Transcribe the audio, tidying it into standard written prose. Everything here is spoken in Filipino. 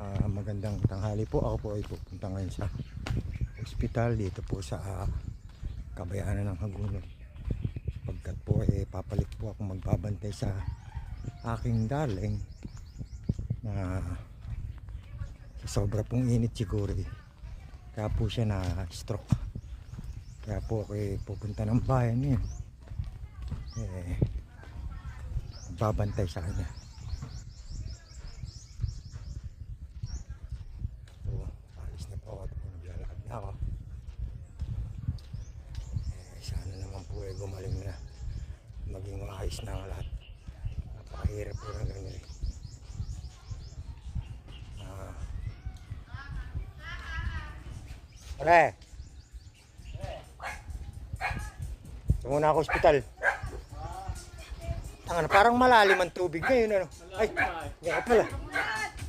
Magandang tanghali po. Ako po ay pupunta ngayon sa ospital dito po sa Kabayanan ng Hagonon. Pagkat po papalit po ako magbabantay sa aking darling na sa sobra pong init siguro kaya po siya na stroke. Kaya po ako pupunta ng bayan ngayon magbabantay sa kanya. Ako sana naman po gumaling na, maging maayos na ang lahat. Napakahirap po ng ganyan Pare, ito muna ako ospital. Tanga na, parang malalim ang tubig ngayon ano. Ay, hindi ka pala.